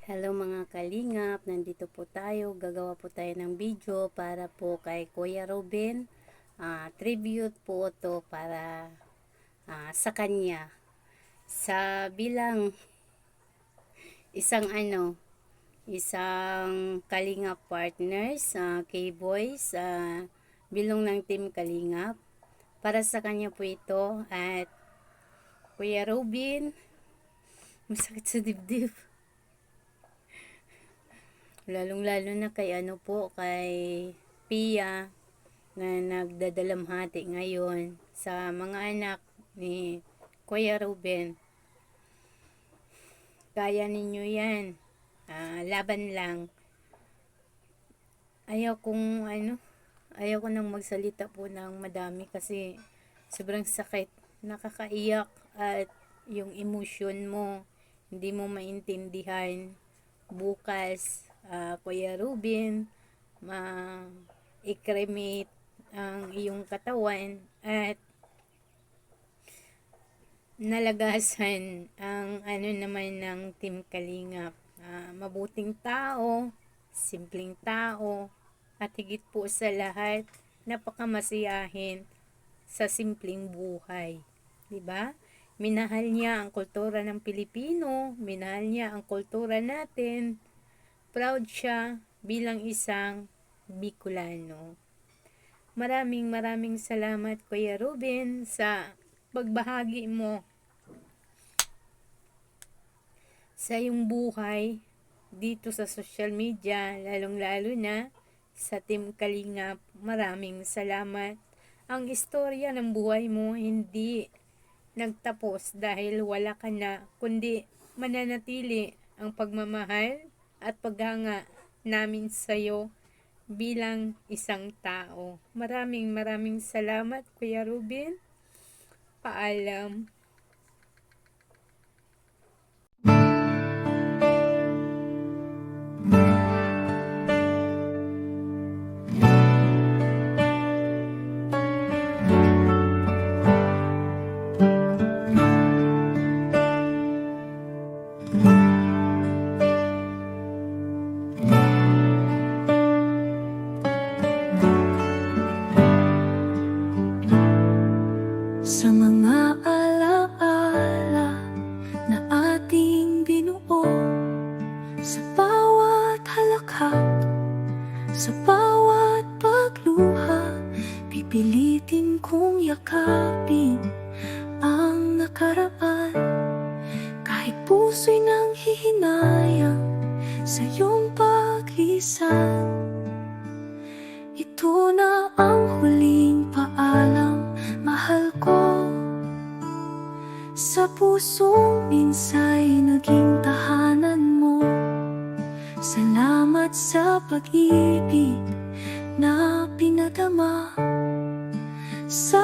Hello mga kalingap, nandito po tayo, gagawa po tayo ng video para po kay Kuya Ruben. Tribute po to para sa kanya. Sa bilang isang kalingap partners, K-Boys, bilong ng team kalingap. Para sa kanya po ito at Kuya Ruben, masakit sa dibdib. Lalong-lalo na kay kay Pia na nagdadalamhati ngayon sa mga anak ni Kuya Ruben. Kaya ninyo yan. Laban lang. Ayaw ko nang magsalita po ng madami kasi sobrang sakit. Nakakaiyak at yung emosyon mo, hindi mo maintindihan. Bukas, Kuya Ruben, i-cremate ang iyong katawan at nalagasan ang naman ng Team Kalingap. Mabuting tao, simpleng tao, at higit po sa lahat, napakamasiyahin sa simpleng buhay. Diba? Minahal niya ang kultura ng Pilipino, minahal niya ang kultura natin. Proud siya bilang isang Bicolano. Maraming salamat Kuya Ruben sa pagbahagi mo sa iyong buhay dito sa social media, lalong-lalo na sa Team Kalingap. Maraming salamat. Ang istorya ng buhay mo hindi nagtapos dahil wala ka na, kundi mananatili ang pagmamahal at paghanga namin sa iyo bilang isang tao. Maraming salamat Kuya Ruben. Paalam. Sa mga alaala na ating binuo, sa bawat halakhak, sa bawat pagluha, pipilitin kong yakapin ang nakaraan. Kahit puso'y nang hihinayang sa iyong paglisan, ito na ang huling paalam, mahal ko. Sa pusong minsa'y naging tahanan mo. Salamat sa pag-ibig na pinadama sa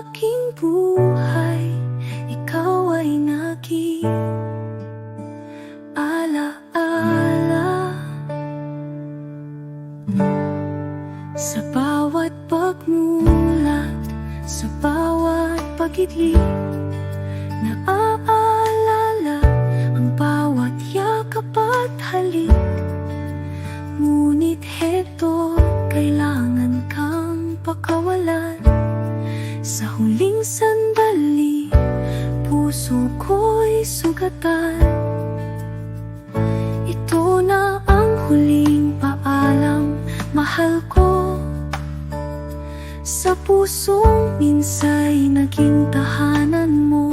aking buhay. Ikaw ay naging alaala. Sa bawat pagmulat, sa bawat pag-idlip, naaalala ang bawat yakap at halik. Ngunit heto, kailangan kang pakawalan. Sa huling sandali, puso ko'y sugatan. Ito na ang huling paalam, mahal ko. Sa pusong minsa'y naging tahanan mo.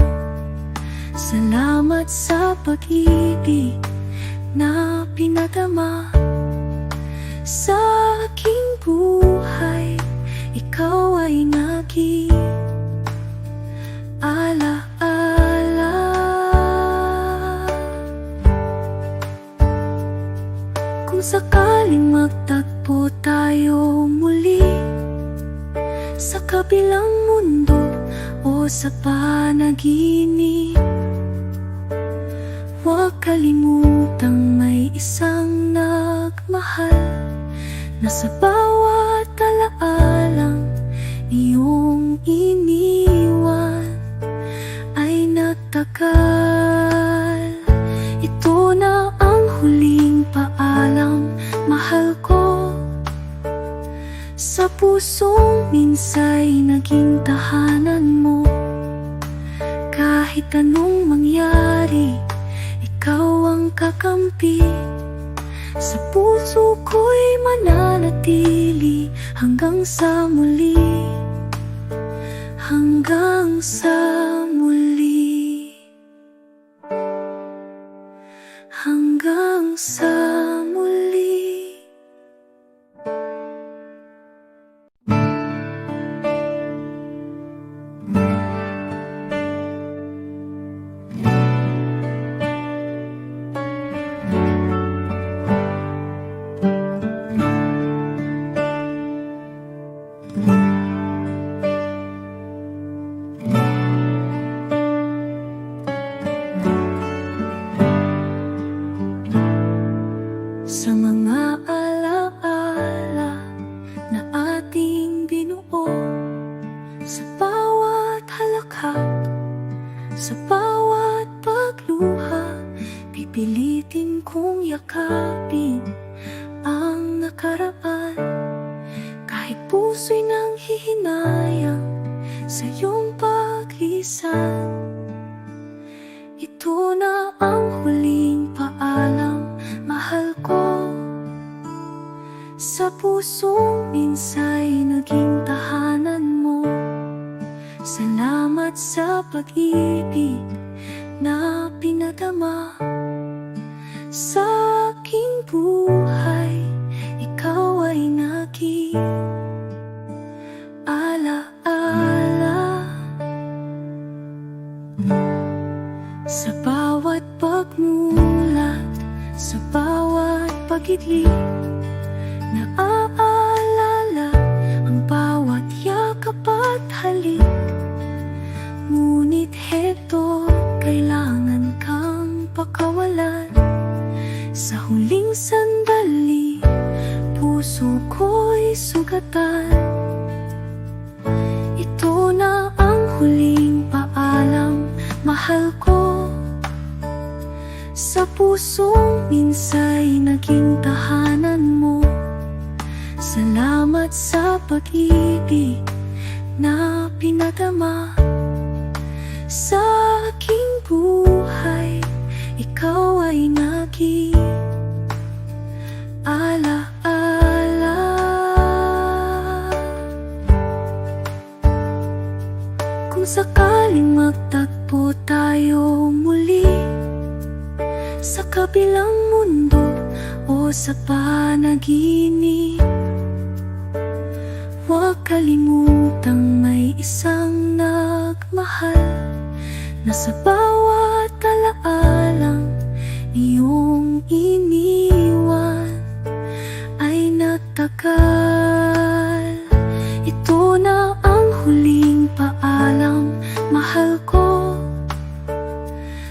Salamat sa pag-ibig na pinadama sa aking buhay. Ikaw ay naging alaala. Kung sakaling magtagpo tayo muli sa kabilang mundo o sa panaginip, huwag kalimutang may isang nagmahal na sa bawat alaalang iyong iniwan ay nagtagal. Ito na ang huli pusong minsa'y naging tahanan mo. Kahit anong mangyari, ikaw ang kakampi. Sa puso ko'y mananatili hanggang sa muli. Hanggang sa muli. Hanggang sa muli. Sa mga alaala na ating binuo, sa bawat halakhak, sa bawat pagluha, pipilitin kong yakapin ang nakaraan. Kahit puso'y nang hihinayang sa iyong paglisan. Ito na ang huling paalam, mahal ko. Sa pusong minsa'y naging tahanan mo. Salamat sa pag-ibig na pinadama sa aking buhay. Ikaw ay naging alaala. Sa bawat pagmulat, sa bawat pag-idli, naaalala ang bawat yakap at halik. Ngunit heto, kailangan kang pakawalan. Sa huling sandali, puso ko'y sugatan. Ito na ang huling paalam, mahal ko. Sa pusong minsa'y naging tahanan mo. Salamat sa pag-ibig na pinadama sa aking buhay. Ikaw ay naging alaala. Kung sakaling magtagpo tayo muli sa kabilang mundo o sa panaginip, huwag kalimutang may isang nagmahal na sa bawat alaalang iyong iniwan ay nagtagal. Ito na ang huling paalam, mahal ko.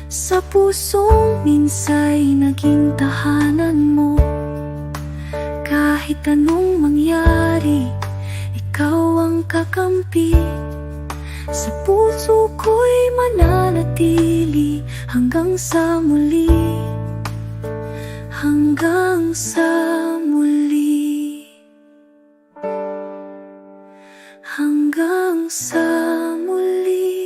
Sa pusong minsa'y naging tahanan mo. Kahit anong mangyari, ikaw ang kakampi. Sa puso ko'y mananatili hanggang sa muli. Hanggang sa muli. Hanggang sa muli.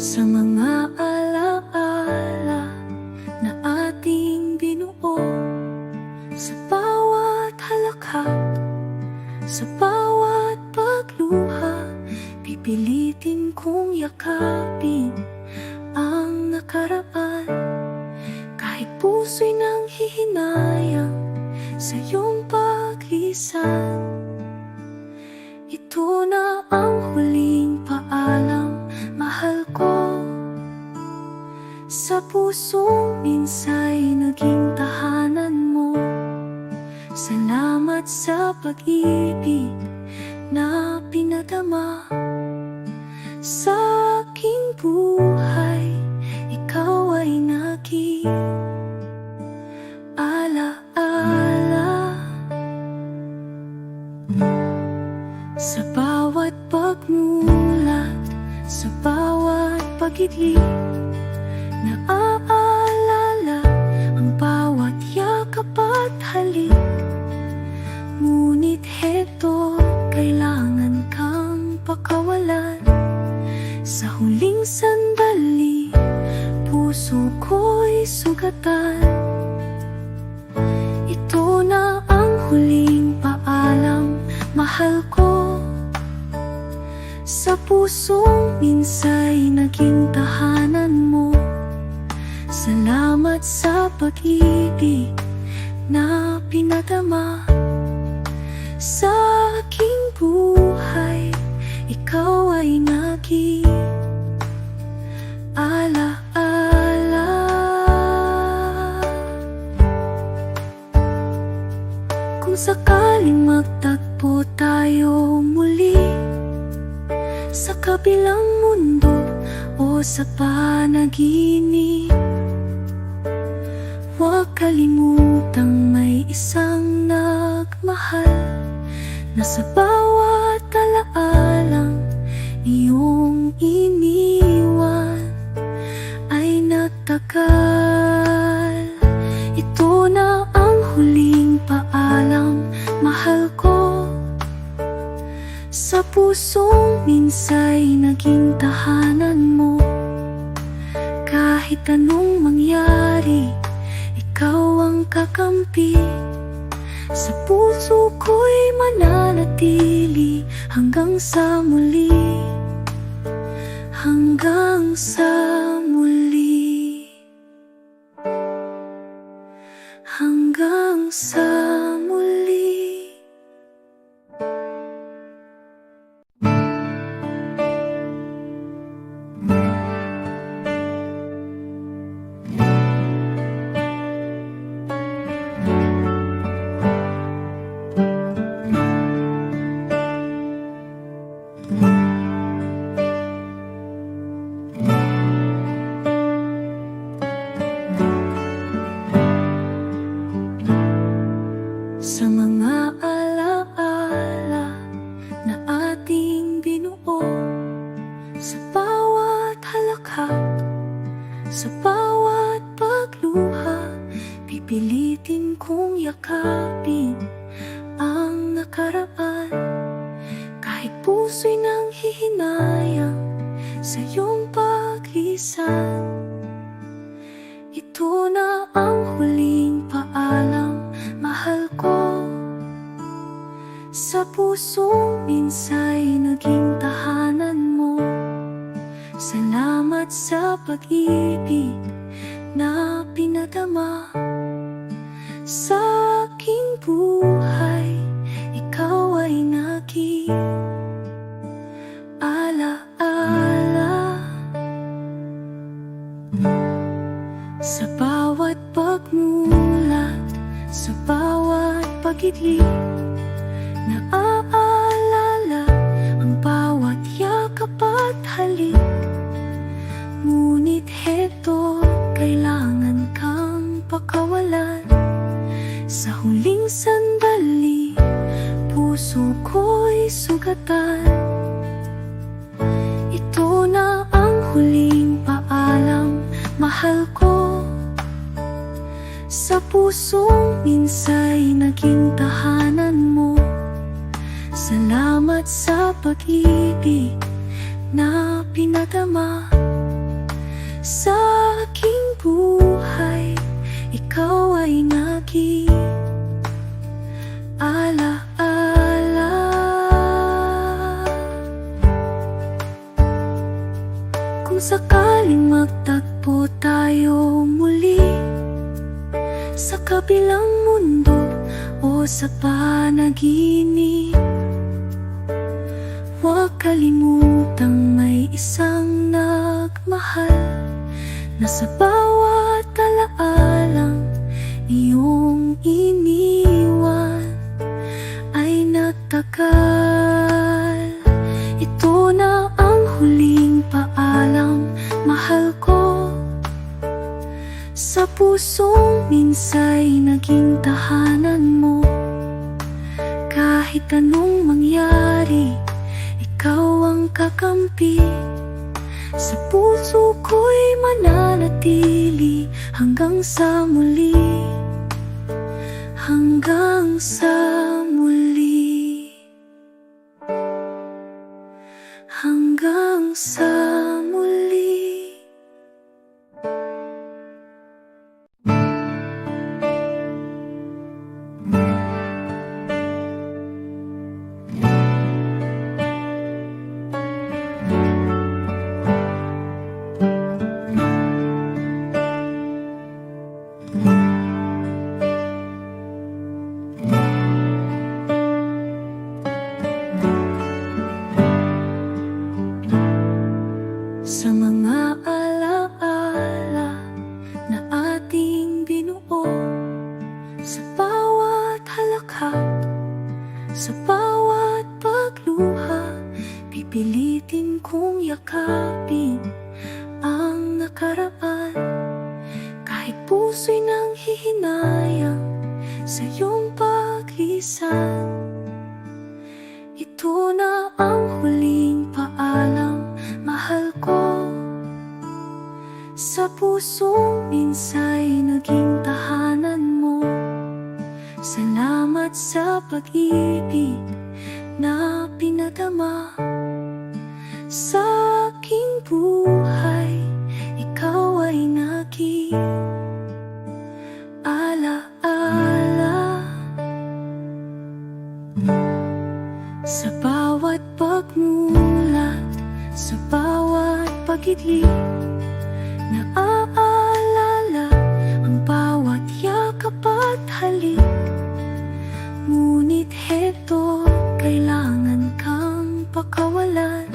Sa mga alaala na ating binuo, sa bawat halakhak, sa bawat pagluha, pipilitin kong yakapin ang nakaraan. Kahit puso'y nang hihinayang sa iyong paglisan. Ito na ang huling paalam, mahal ko. Sa pusong minsa'y naging tahanan mo. Salamat sa pag-ibig na pinadama sa aking buhay. Ikaw ay naging alaala sa bawat pagmulat, sa bawat pag-idlip. Naaalala ang bawat yakap at halik. Ngunit heto, kailangan kang pakawalan. Sa huling sandali, puso ko'y sugatan. Ito na ang huling paalam, mahal ko. Sa pusong minsa'y naging tahanan mo. Salamat sa pag-ibig na pinadama sa aking buhay. Ikaw ay naging alaala. Kung sakaling magtagpo tayo muli sa kabilang mundo o sa panaginip, huwag kalimutang may isang nagmahal na sa bawat alaalang iyong iniwan ay nagtagal. Ito na ang huling paalam, mahal ko. Sa pusong minsa'y naging tahanan mo. Kahit anong mangyari, ikaw ang kakampi. Sa puso ko'y mananatili hanggang sa muli. Hanggang sa muli. Hanggang sa muli. Sa mga alaala na ating binuo, sa bawat halakhak, sa bawat pagluha, pipilitin kong yakapin ang nakaraan. Kahit puso'y nanghihinayang sa iyong paglisan. Ito na ang huling paalam, mahal ko. Sa pusong minsa'y naging tahanan mo. Salamat sa pag-ibig na pinadama sa aking buhay. Ikaw ay naging alaala sa bawat pagmulat, sa bawat pag-idlip. Naaalala ang bawat yakap at halik. Ngunit heto, kailangan kang pakawalan. Sa huling sandali, puso ko'y sugatan. Ito na ang huling paalam, mahal ko. Sa pusong minsa'y naging tahanan mo. Salamat sa pag-ibig na pinadama sa aking buhay. Ikaw ay naging alaala. Kung sakaling magtagpo tayo muli sa kabilang mundo o sa panaginip, huwag kalimutang may isang nagmahal na sa bawat alaalang iyong iniwan ay nagtagal. minsa'y naging tahanan mo. Kahit anong mangyari, ikaw ang kakampi. Sa puso ko'y mananatili hanggang sa muli. Hanggang sa muli. Hanggang sa muli. Sa mga alaala na ating binuo, sa bawat halakhak, sa bawat pagluha, pipilitin kong yakapin ang nakaraan. Kahit puso'y nang hihinayang sa iyong paglisan. Ito na ang huling paalam, mahal ko. Sa pusong minsa'y naging tahanan mo. Salamat sa pag-ibig na pinadama sa aking buhay. Ikaw ay naging alaala. Sa bawat pagmulat, sa bawat pag-idlip, naaalala ang bawat yakap at halik. Ngunit heto, kailangan kang pakawalan.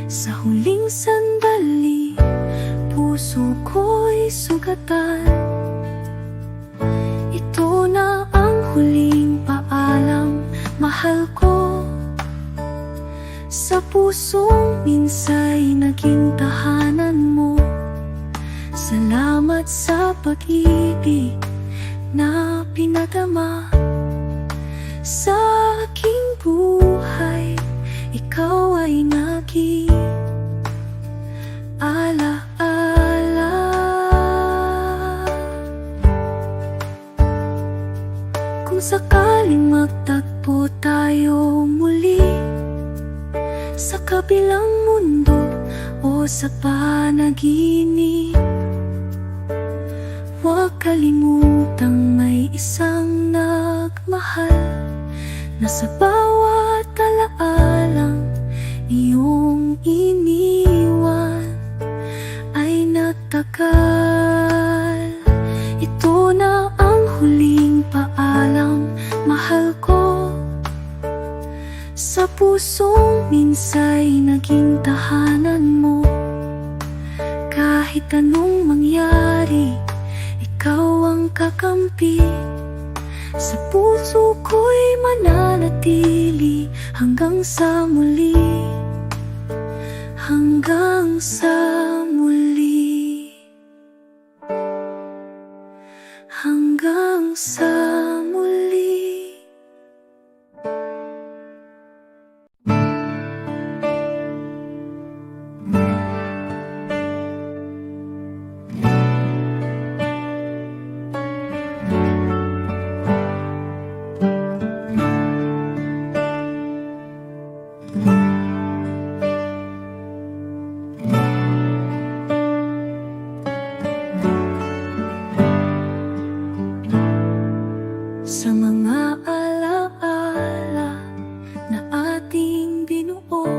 Sa huling sandali, puso ko'y sugatan. Ito na ang huling paalam, mahal ko. Sa pusong minsa'y naging tahanan mo. Salamat sa pag-ibig na pinadama sa aking buhay. Ikaw ay naging alaala. Kung sakaling magtagpo tayo muli sa kabilang mundo o sa panaginip, huwag kalimutang may isang nagmahal na sa bawat alaalang iyong iniwan ay nagtagal. Ito na ang huling paalam, mahal ko. Sa pusong minsa'y naging tahanan mo. Kahit anong mangyari, ikaw ang kakampi. Sa puso ko'y mananatili hanggang sa muli. Hanggang sa muli. Hanggang sa muli. Sa mga alaala na ating binuo,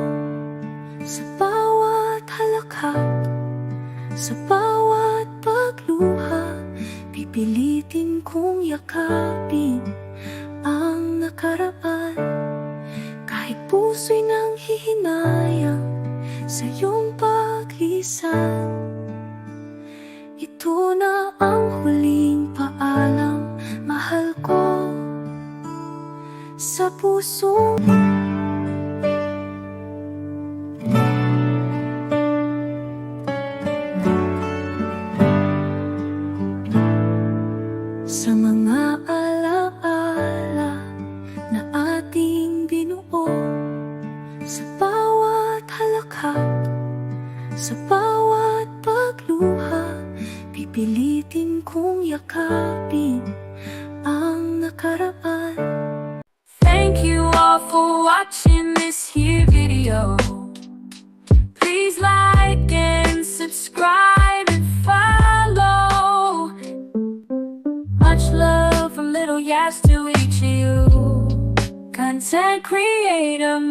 sa bawat halakhak, sa bawat pagluha, pipilitin kong yakapin ang nakaraan. Kahit puso'y nang hihinayang sa iyong paglisan. Ito na ang huling paalam, mahal ko. Sa puso Pilitin kong yakapin ang nakaraan. Thank you all for watching this here video. Please like and subscribe and follow. Much love from Little Yas to each of you. Content creator.